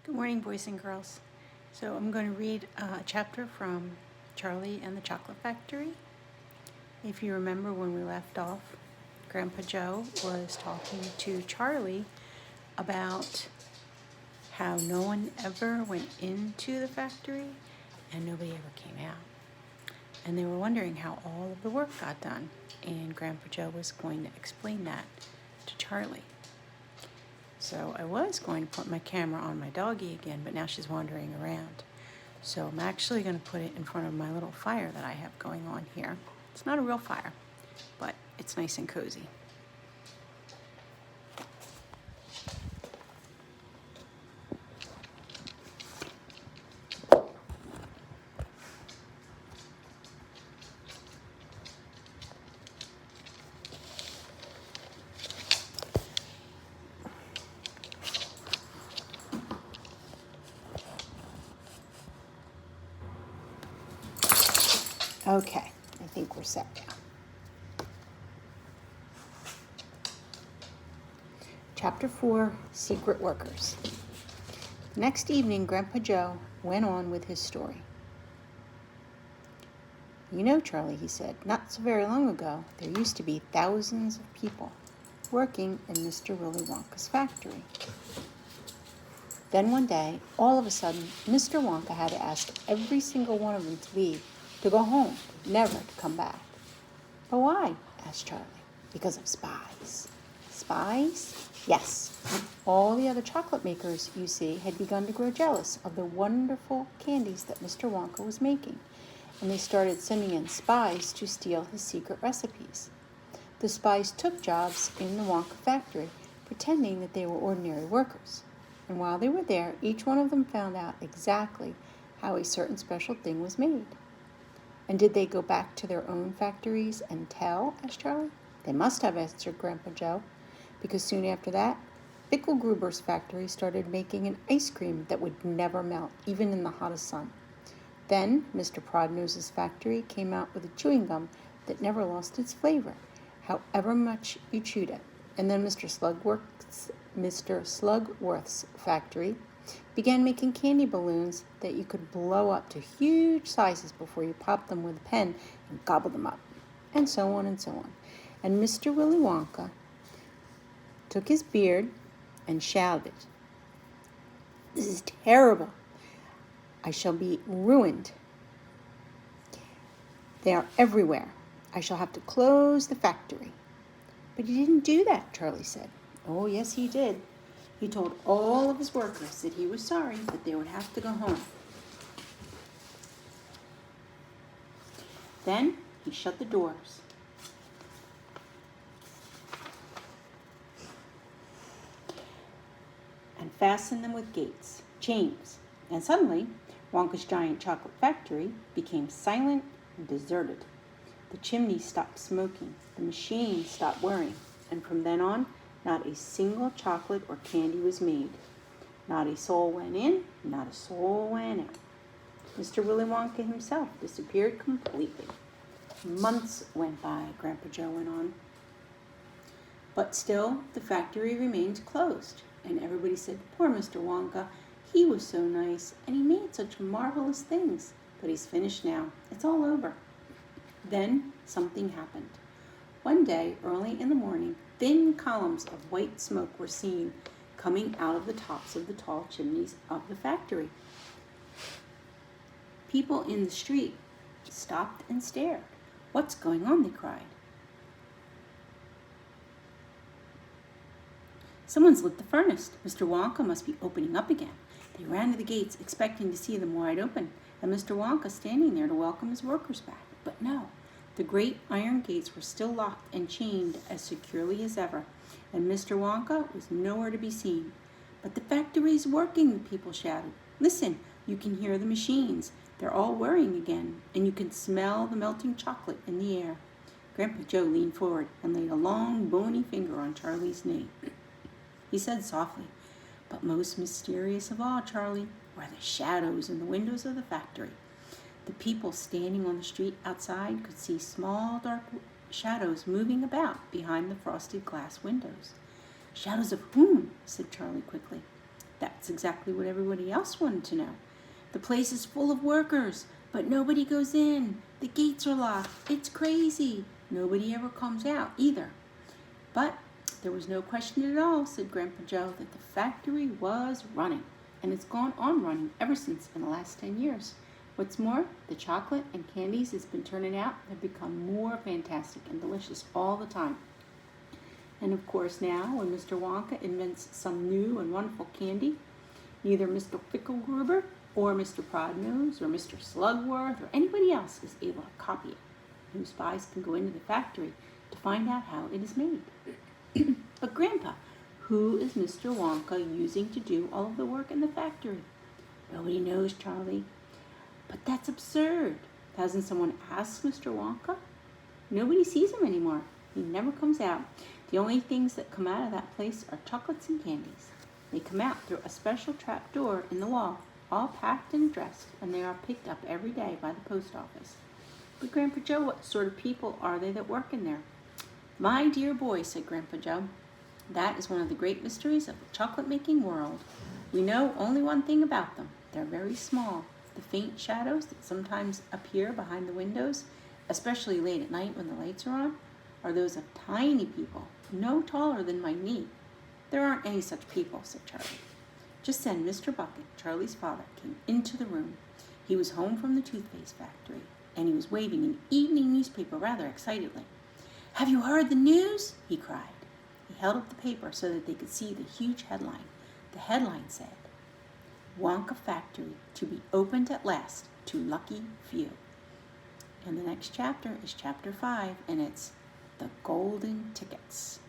Good morning, boys and girls. So I'm going to read a chapter from Charlie and the Chocolate Factory. If you remember when we left off, Grandpa Joe was talking to Charlie about how no one ever went into the factory and nobody ever came out. And they were wondering how all of the work got done. And Grandpa Joe was going to explain that to Charlie. So I was going to put my camera on my doggie again, but now she's wandering around. So I'm actually going to put it in front of my little fire that I have going on here. It's not a real fire, but it's nice and cozy. Okay, I think we're set now. Chapter 4, Secret Workers. Next evening, Grandpa Joe went on with his story. You know, Charlie, he said, not so very long ago, there used to be thousands of people working in Mr. Willy Wonka's factory. Then one day, all of a sudden, Mr. Wonka had to ask every single one of them to leave, to go home, never to come back. But why? Asked Charlie. Because of spies. Spies? Yes. All the other chocolate makers, you see, had begun to grow jealous of the wonderful candies that Mr. Wonka was making, and they started sending in spies to steal his secret recipes. The spies took jobs in the Wonka factory, pretending that they were ordinary workers. And while they were there, each one of them found out exactly how a certain special thing was made. And did they go back to their own factories and tell? Asked Charlie. They must have, answered Grandpa Joe, because soon after that, Bickelgruber's factory started making an ice cream that would never melt, even in the hottest sun. Then Mr. Prodnose's factory came out with a chewing gum that never lost its flavor, however much you chewed it. And then Mr. Slugworth's factory began making candy balloons that you could blow up to huge sizes before you popped them with a pen and gobbled them up, and so on and so on. And Mr. Willy Wonka took his beard and shouted, "This is terrible. I shall be ruined. They are everywhere. I shall have to close the factory." But he didn't do that, Charlie said. Oh, yes, he did. He told all of his workers that he was sorry, but they would have to go home. Then he shut the doors. And fastened them with chains. And suddenly, Wonka's giant chocolate factory became silent and deserted. The chimney stopped smoking, the machine stopped whirring, and from then on, not a single chocolate or candy was made. Not a soul went in, not a soul went out. Mr. Willy Wonka himself disappeared completely. Months went by, Grandpa Joe went on. But still, the factory remained closed, and everybody said, poor Mr. Wonka, he was so nice, and he made such marvelous things. But he's finished now. It's all over. Then something happened. One day, early in the morning, thin columns of white smoke were seen coming out of the tops of the tall chimneys of the factory. People in the street stopped and stared. "What's going on?" they cried. "Someone's lit the furnace. Mr. Wonka must be opening up again." They ran to the gates, expecting to see them wide open, and Mr. Wonka standing there to welcome his workers back. But no, the great iron gates were still locked and chained as securely as ever, and Mr. Wonka was nowhere to be seen. "But the factory's working," the people shouted. "Listen, you can hear the machines. They're all whirring again, and you can smell the melting chocolate in the air." Grandpa Joe leaned forward and laid a long, bony finger on Charlie's knee. He said softly, "But most mysterious of all, Charlie, were the shadows in the windows of the factory. The people standing on the street outside could see small, dark shadows moving about behind the frosted glass windows." "Shadows of whom?" said Charlie quickly. That's exactly what everybody else wanted to know. The place is full of workers, but nobody goes in. The gates are locked. It's crazy. Nobody ever comes out either. But there was no question at all, said Grandpa Joe, that the factory was running. And it's gone on running ever since in the last 10 years. What's more, the chocolate and candies it's been turning out have become more fantastic and delicious all the time. And of course now, when Mr. Wonka invents some new and wonderful candy, neither Mr. Fickelgruber or Mr. Prodnose or Mr. Slugworth or anybody else is able to copy it. New spies can go into the factory to find out how it is made. But Grandpa, who is Mr. Wonka using to do all of the work in the factory? Nobody knows, Charlie. But that's absurd. Hasn't someone asked Mr. Wonka? Nobody sees him anymore. He never comes out. The only things that come out of that place are chocolates and candies. They come out through a special trap door in the wall, all packed and addressed, and they are picked up every day by the post office. But Grandpa Joe, what sort of people are they that work in there? My dear boy, said Grandpa Joe, that is one of the great mysteries of the chocolate-making world. We know only one thing about them. They're very small. The faint shadows that sometimes appear behind the windows, especially late at night when the lights are on, are those of tiny people, no taller than my knee. There aren't any such people, said Charlie. Just then Mr. Bucket, Charlie's father, came into the room. He was home from the toothpaste factory, and he was waving an evening newspaper rather excitedly. Have you heard the news? He cried. He held up the paper so that they could see the huge headline. The headline said, Wonka Factory to be opened at last to lucky few. And the next chapter is chapter 5, and it's The Golden Tickets.